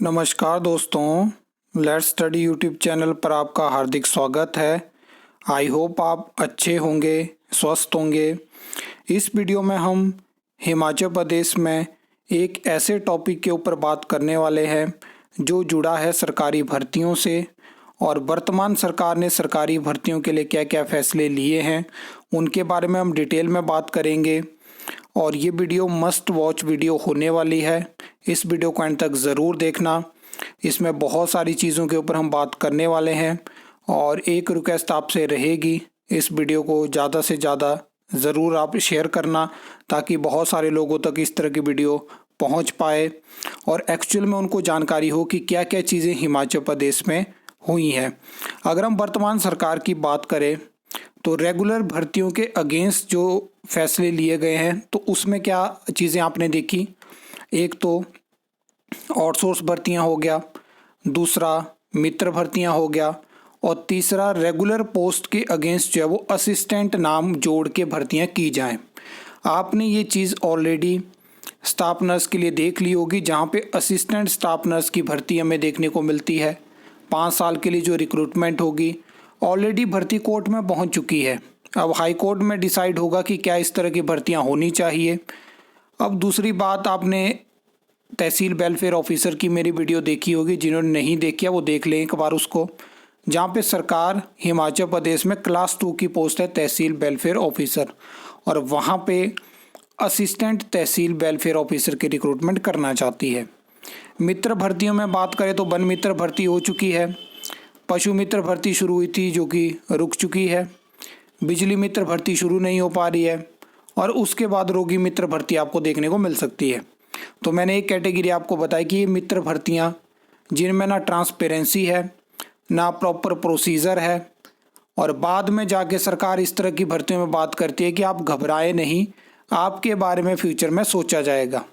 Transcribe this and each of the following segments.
नमस्कार दोस्तों, let's study YouTube channel पर आपका हार्दिक स्वागत है। आई होप आप अच्छे होंगे, स्वस्थ होंगे। इस वीडियो में हम हिमाचल प्रदेश में एक ऐसे टॉपिक के ऊपर बात करने वाले हैं जो जुड़ा है सरकारी भर्तियों से और वर्तमान सरकार ने सरकारी भर्तियों के लिए क्या क्या फैसले लिए हैं उनके बारे में हम डिटेल में बात करेंगे। और ये वीडियो मस्ट वॉच वीडियो होने वाली है। इस वीडियो को अंत तक ज़रूर देखना। इसमें बहुत सारी चीज़ों के ऊपर हम बात करने वाले हैं और एक रिक्वेस्ट आपसे रहेगी, इस वीडियो को ज़्यादा से ज़्यादा ज़रूर आप शेयर करना ताकि बहुत सारे लोगों तक इस तरह की वीडियो पहुंच पाए और एक्चुअल में उनको जानकारी हो कि क्या क्या चीज़ें हिमाचल प्रदेश में हुई हैं। अगर हम वर्तमान सरकार की बात करें तो रेगुलर भर्तियों के अगेंस्ट जो फैसले लिए गए हैं तो उसमें क्या चीज़ें आपने देखी। एक तो आउटसोर्स भर्तियां हो गया, दूसरा मित्र भर्तियां हो गया और तीसरा रेगुलर पोस्ट के अगेंस्ट जो है वो असिस्टेंट नाम जोड़ के भर्तियां की जाएं। आपने ये चीज़ ऑलरेडी स्टाफ नर्स के लिए देख ली होगी, जहां पे असिस्टेंट स्टाफ नर्स की भर्ती हमें देखने को मिलती है। 5 साल के लिए जो रिक्रूटमेंट होगी ऑलरेडी भर्ती कोर्ट में पहुंच चुकी है। अब हाई कोर्ट में डिसाइड होगा कि क्या इस तरह की भर्तियां होनी चाहिए। अब दूसरी बात, आपने तहसील वेलफेयर ऑफिसर की मेरी वीडियो देखी होगी, जिन्होंने नहीं देखी है वो देख लें एक बार उसको, जहाँ पे सरकार हिमाचल प्रदेश में क्लास 2 की पोस्ट है तहसील वेलफेयर ऑफिसर और वहाँ पे असिस्टेंट तहसील वेलफेयर ऑफिसर की रिक्रूटमेंट करना चाहती है। मित्र भर्तियों में बात करें तो वन मित्र भर्ती हो चुकी है, पशु मित्र भर्ती शुरू हुई थी जो कि रुक चुकी है, बिजली मित्र भर्ती शुरू नहीं हो पा रही है और उसके बाद रोगी मित्र भर्ती आपको देखने को मिल सकती है। तो मैंने एक कैटेगरी आपको बताई कि ये मित्र भर्तियाँ जिनमें ना ट्रांसपेरेंसी है ना प्रॉपर प्रोसीजर है और बाद में जाके सरकार इस तरह की भर्तियों में बात करती है कि आप घबराए नहीं, आपके बारे में फ्यूचर में सोचा जाएगा।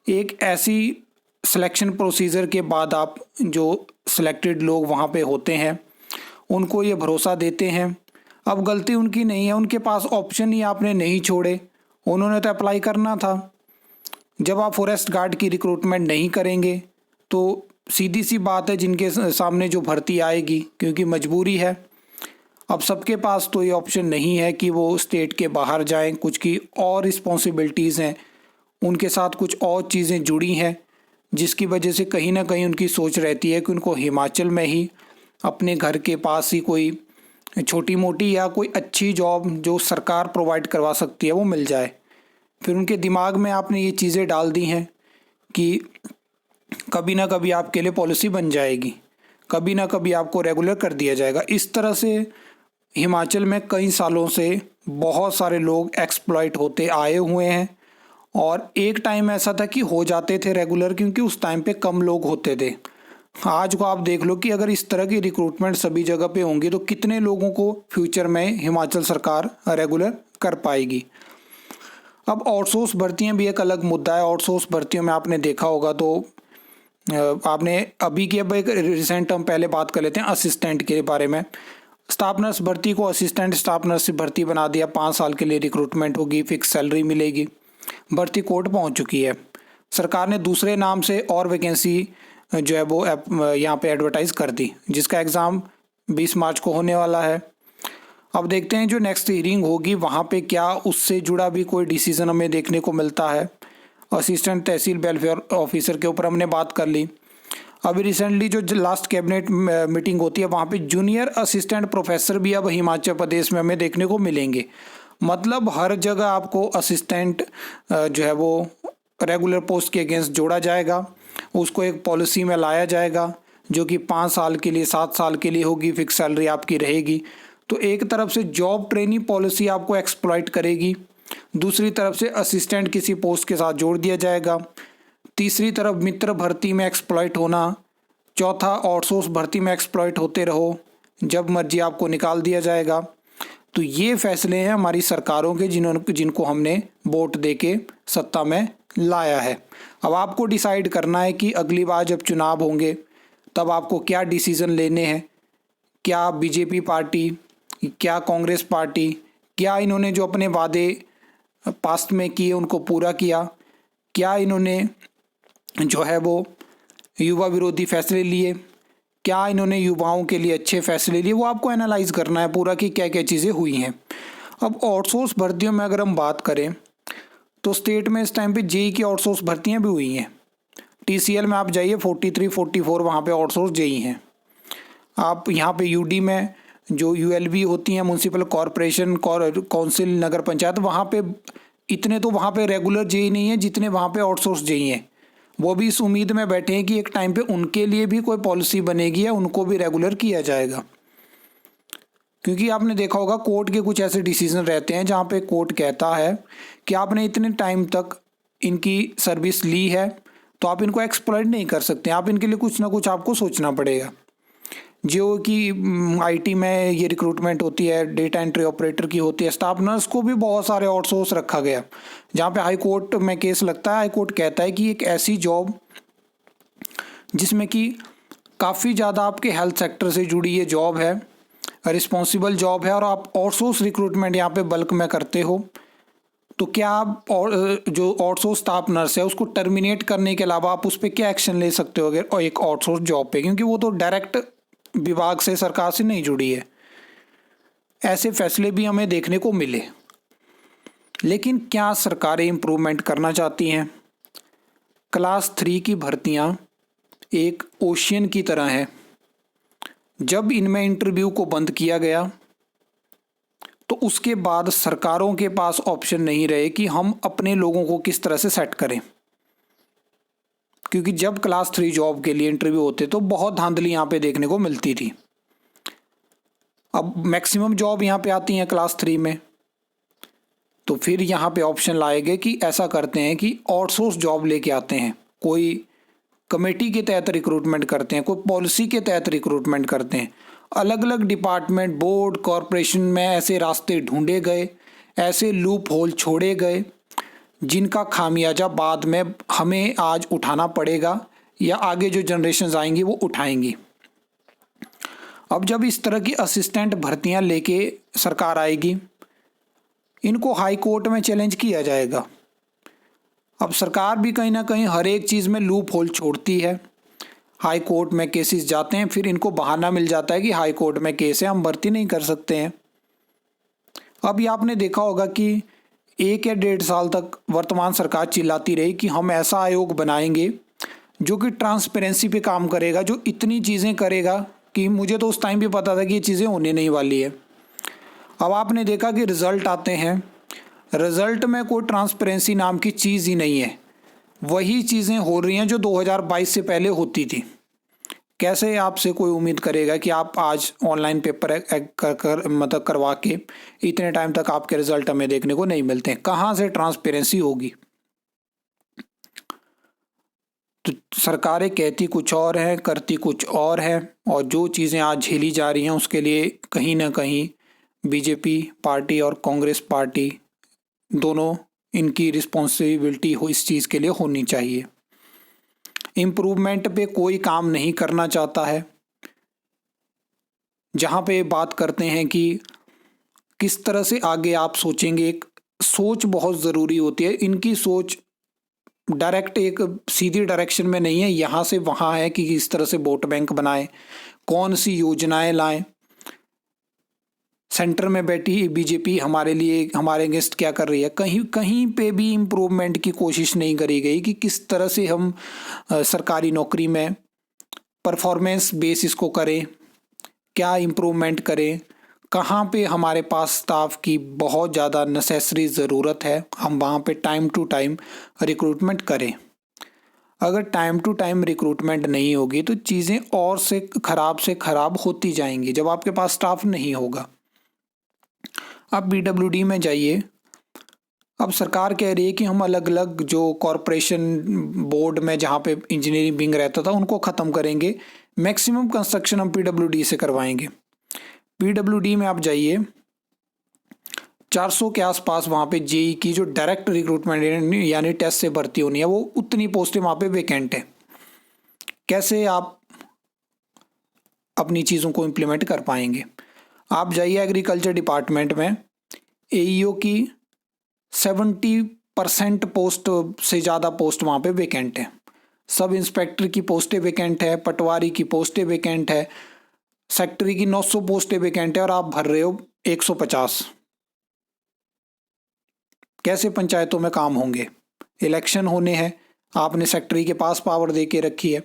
एक ऐसी सिलेक्शन प्रोसीजर के बाद आप जो सिलेक्टेड लोग वहाँ पे होते हैं उनको ये भरोसा देते हैं। अब गलती उनकी नहीं है, उनके पास ऑप्शन ही आपने नहीं छोड़े, उन्होंने तो अप्लाई करना था। जब आप फॉरेस्ट गार्ड की रिक्रूटमेंट नहीं करेंगे तो सीधी सी बात है जिनके सामने जो भर्ती आएगी, क्योंकि मजबूरी है, अब सबके पास तो ये ऑप्शन नहीं है कि वो स्टेट के बाहर जाएं, कुछ की और रिस्पॉन्सिबिलिटीज़ हैं, उनके साथ कुछ और चीज़ें जुड़ी हैं जिसकी वजह से कहीं ना कहीं उनकी सोच रहती है कि उनको हिमाचल में ही अपने घर के पास ही कोई छोटी मोटी या कोई अच्छी जॉब जो सरकार प्रोवाइड करवा सकती है वो मिल जाए। फिर उनके दिमाग में आपने ये चीज़ें डाल दी हैं कि कभी ना कभी आपके लिए पॉलिसी बन जाएगी, कभी ना कभी आपको रेगुलर कर दिया जाएगा। इस तरह से हिमाचल में कई सालों से बहुत सारे लोग एक्सप्लॉइट होते आए हुए हैं और एक टाइम ऐसा था कि हो जाते थे रेगुलर, क्योंकि उस टाइम पे कम लोग होते थे। आज को आप देख लो कि अगर इस तरह की रिक्रूटमेंट सभी जगह पे होंगी तो कितने लोगों को फ्यूचर में हिमाचल सरकार रेगुलर कर पाएगी। अब आउटसोर्स भर्तियां भी एक अलग मुद्दा है। आउटसोर्स भर्तियों में आपने देखा होगा तो आपने अभी की अब एक रिसेंट हम पहले बात कर लेते हैं असिस्टेंट के बारे में। स्टाफ नर्स भर्ती को असिस्टेंट स्टाफ नर्स से भर्ती बना दिया, 5 साल के लिए रिक्रूटमेंट होगी, फिक्स सैलरी मिलेगी। भर्ती कोर्ट पहुंच चुकी है। सरकार ने दूसरे नाम से और वैकेंसी जो है वो यहाँ पे एडवर्टाइज कर दी, जिसका एग्ज़ाम 20 मार्च को होने वाला है। अब देखते हैं जो नेक्स्ट हियरिंग होगी वहाँ पे क्या उससे जुड़ा भी कोई डिसीज़न हमें देखने को मिलता है। असिस्टेंट तहसील वेलफेयर ऑफिसर के ऊपर हमने बात कर ली। अभी रिसेंटली जो लास्ट कैबिनेट मीटिंग होती है वहाँ पे जूनियर असिस्टेंट प्रोफेसर भी अब हिमाचल प्रदेश में हमें देखने को मिलेंगे। मतलब हर जगह आपको असिस्टेंट जो है वो रेगुलर पोस्ट के अगेंस्ट जोड़ा जाएगा, उसको एक पॉलिसी में लाया जाएगा जो कि 5 साल के लिए 7 साल के लिए होगी, फिक्स सैलरी आपकी रहेगी। तो एक तरफ से जॉब ट्रेनिंग पॉलिसी आपको एक्सप्लॉइट करेगी, दूसरी तरफ से असिस्टेंट किसी पोस्ट के साथ जोड़ दिया जाएगा, तीसरी तरफ मित्र भर्ती में एक्सप्लॉइट होना, चौथा आउटसोर्स भर्ती में एक्सप्लॉइट होते रहो, जब मर्जी आपको निकाल दिया जाएगा। तो ये फैसले हैं हमारी सरकारों के जिनको हमने वोट दे के सत्ता में लाया है। अब आपको डिसाइड करना है कि अगली बार जब चुनाव होंगे तब आपको क्या डिसीज़न लेने हैं। क्या बीजेपी पार्टी, क्या कांग्रेस पार्टी, क्या इन्होंने जो अपने वादे पास्ट में किए उनको पूरा किया, क्या इन्होंने जो है वो युवा विरोधी फैसले लिए, क्या इन्होंने युवाओं के लिए अच्छे फैसले लिए, वो आपको एनालाइज करना है पूरा कि क्या क्या चीज़ें हुई हैं। अब आउटसोर्स भर्तियों में अगर हम बात करें तो स्टेट में इस टाइम पे जेई की आउटसोर्स भर्तियां भी हुई हैं। टीसीएल में आप जाइए 43, 44 वहाँ पे आउटसोर्स जेई हैं। आप यहाँ पे यूडी में जो यूएलबी होती हैं, म्यूनसिपल कॉरपोरेशन काउंसिल नगर पंचायत, वहाँ पे इतने तो वहाँ पे रेगुलर जेई नहीं है जितने वहाँ पे आउटसोर्स जेई हैं। वो भी इस उम्मीद में बैठे हैं कि एक टाइम पे उनके लिए भी कोई पॉलिसी बनेगी या उनको भी रेगुलर किया जाएगा। क्योंकि आपने देखा होगा कोर्ट के कुछ ऐसे डिसीजन रहते हैं जहाँ पे कोर्ट कहता है कि आपने इतने टाइम तक इनकी सर्विस ली है तो आप इनको एक्सप्लॉइट नहीं कर सकते, आप इनके लिए कुछ ना कुछ आपको सोचना पड़ेगा। जो कि आईटी में ये रिक्रूटमेंट होती है, डेटा एंट्री ऑपरेटर की होती है, स्टाफ नर्स को भी बहुत सारे आउटसोर्स रखा गया। जहाँ पे हाई कोर्ट में केस लगता है, हाई कोर्ट कहता है कि एक ऐसी जॉब जिसमें कि काफ़ी ज़्यादा आपके हेल्थ सेक्टर से जुड़ी ये जॉब है, रिस्पॉन्सिबल जॉब है, और आप आउटसोर्स रिक्रूटमेंट यहाँ पे बल्क में करते हो, तो क्या आप और जो आउटसोर्स स्टाफ नर्स है उसको टर्मिनेट करने के अलावा आप उस पर क्या एक्शन ले सकते हो और एक आउटसोर्स जॉब पे, क्योंकि वो तो डायरेक्ट विभाग से, सरकार से नहीं जुड़ी है। ऐसे फैसले भी हमें देखने को मिले। लेकिन क्या सरकारें इम्प्रूवमेंट करना चाहती हैं? क्लास 3 की भर्तियां एक ओशियन की तरह है। जब इनमें इंटरव्यू को बंद किया गया तो उसके बाद सरकारों के पास ऑप्शन नहीं रहे कि हम अपने लोगों को किस तरह से सेट करें। क्योंकि जब क्लास 3 जॉब के लिए इंटरव्यू होते तो बहुत धांधली यहाँ पे देखने को मिलती थी। अब मैक्सिमम जॉब यहाँ पे आती हैं क्लास 3 में, तो फिर यहाँ पे ऑप्शन लाए गए कि ऐसा करते हैं कि आउटसोर्स जॉब लेके आते हैं, कोई कमेटी के तहत रिक्रूटमेंट करते हैं, कोई पॉलिसी के तहत रिक्रूटमेंट करते हैं। अलग अलग डिपार्टमेंट, बोर्ड, कॉरपोरेशन में ऐसे रास्ते ढूंढे गए, ऐसे लूप होल छोड़े गए जिनका खामियाजा बाद में हमें आज उठाना पड़ेगा या आगे जो जनरेशन आएंगी वो उठाएंगी। अब जब इस तरह की असिस्टेंट भर्तियां लेके सरकार आएगी, इनको हाई कोर्ट में चैलेंज किया जाएगा। अब सरकार भी कहीं ना कहीं हर एक चीज़ में लूप होल छोड़ती है। हाई कोर्ट में केसेस जाते हैं, फिर इनको बहाना मिल जाता है कि हाई कोर्ट में केस है, हम भर्ती नहीं कर सकते हैं। अब ये आपने देखा होगा कि 1 या 1.5 साल तक वर्तमान सरकार चिल्लाती रही कि हम ऐसा आयोग बनाएंगे जो कि ट्रांसपेरेंसी पे काम करेगा, जो इतनी चीज़ें करेगा कि मुझे तो उस टाइम भी पता था कि ये चीज़ें होने नहीं वाली है। अब आपने देखा कि रिज़ल्ट आते हैं, रिज़ल्ट में कोई ट्रांसपेरेंसी नाम की चीज़ ही नहीं है। वही चीज़ें हो रही हैं जो 2022 से पहले होती थी। कैसे आपसे कोई उम्मीद करेगा कि आप आज ऑनलाइन पेपर मतलब करवा के इतने टाइम तक आपके रिजल्ट हमें देखने को नहीं मिलते हैं? कहाँ से ट्रांसपेरेंसी होगी? तो सरकारें कहती कुछ और है, करती कुछ और है, और जो चीज़ें आज झेली जा रही हैं उसके लिए कहीं ना कहीं बीजेपी पार्टी और कांग्रेस पार्टी दोनों, इनकी रिस्पॉन्सिबिलिटी हो इस चीज़ के लिए होनी चाहिए। इम्प्रूवमेंट पे कोई काम नहीं करना चाहता है। जहाँ पे बात करते हैं कि किस तरह से आगे आप सोचेंगे, एक सोच बहुत ज़रूरी होती है। इनकी सोच डायरेक्ट एक सीधी डायरेक्शन में नहीं है, यहाँ से वहाँ है कि किस तरह से वोट बैंक बनाएं, कौन सी योजनाएं लाएं। सेंटर में बैठी बीजेपी हमारे लिए, हमारे अगेंस्ट क्या कर रही है? कहीं कहीं पे भी इम्प्रूवमेंट की कोशिश नहीं करी गई कि किस तरह से हम सरकारी नौकरी में परफॉर्मेंस बेस इसको करें, क्या इम्प्रूवमेंट करें, कहाँ पे हमारे पास स्टाफ की बहुत ज़्यादा नेसेसरी ज़रूरत है, हम वहाँ पे टाइम टू टाइम रिक्रूटमेंट करें। अगर टाइम टू टाइम रिक्रूटमेंट नहीं होगी तो चीज़ें और से ख़राब होती जाएंगी जब आपके पास स्टाफ नहीं होगा। आप बीडब्ल्यूडी में जाइए, अब सरकार कह रही है कि हम अलग अलग जो कॉरपोरेशन बोर्ड में जहाँ पे इंजीनियरिंग विंग रहता था उनको ख़त्म करेंगे, मैक्सिमम कंस्ट्रक्शन हम पीडब्ल्यूडी से करवाएंगे। पीडब्ल्यूडी में आप जाइए, 400 के आसपास वहाँ पे जेई की जो डायरेक्ट रिक्रूटमेंट यानी टेस्ट से भर्ती होनी है, वो उतनी पोस्टें वहाँ पे वैकेंट है। कैसे आप अपनी चीज़ों को इम्प्लीमेंट कर पाएंगे? आप जाइए एग्रीकल्चर डिपार्टमेंट में, एईओ की 70% पोस्ट से ज़्यादा पोस्ट वहाँ पे वैकेंट है। सब इंस्पेक्टर की पोस्टें वैकेंट है, पटवारी की पोस्टें वैकेंट है, सेक्रेटरी की 900 पोस्टें वैकेंट है और आप भर रहे हो 150। कैसे पंचायतों में काम होंगे? इलेक्शन होने हैं, आपने सेक्रेटरी के पास पावर दे के रखी है,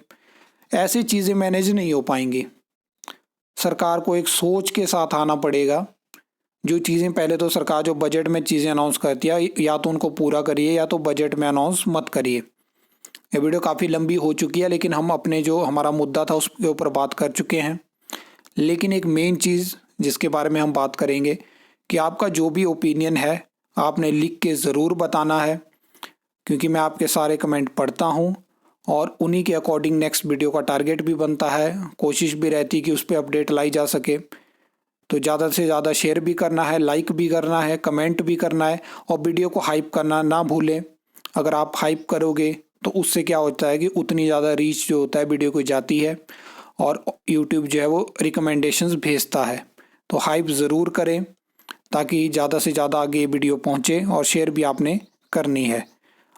ऐसी चीज़ें मैनेज नहीं हो पाएंगी। सरकार को एक सोच के साथ आना पड़ेगा। जो चीज़ें पहले तो सरकार जो बजट में चीज़ें अनाउंस करती है, या तो उनको पूरा करिए या तो बजट में अनाउंस मत करिए। ये वीडियो काफ़ी लंबी हो चुकी है, लेकिन हम अपने जो हमारा मुद्दा था उसके ऊपर बात कर चुके हैं। लेकिन एक मेन चीज़ जिसके बारे में हम बात करेंगे कि आपका जो भी ओपिनियन है आपने लिख के ज़रूर बताना है, क्योंकि मैं आपके सारे कमेंट पढ़ता हूँ और उन्हीं के अकॉर्डिंग नेक्स्ट वीडियो का टारगेट भी बनता है। कोशिश भी रहती है कि उस पर अपडेट लाई जा सके। तो ज़्यादा से ज़्यादा शेयर भी करना है, लाइक भी करना है, कमेंट भी करना है और वीडियो को हाइप करना ना भूलें। अगर आप हाइप करोगे तो उससे क्या होता है कि उतनी ज़्यादा रीच जो होता है वीडियो को जाती है और यूट्यूब जो है वो रिकमेंडेशंस भेजता है। तो हाइप ज़रूर करें ताकि ज़्यादा से ज़्यादा आगे ये वीडियो पहुँचे, और शेयर भी आपने करनी है।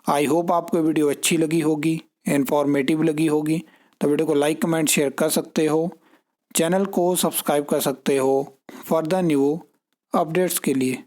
आई होप आपको वीडियो अच्छी लगी होगी, इन्फॉर्मेटिव लगी होगी। तो वीडियो को लाइक कमेंट शेयर कर सकते हो, चैनल को सब्सक्राइब कर सकते हो फॉर द न्यू अपडेट्स के लिए।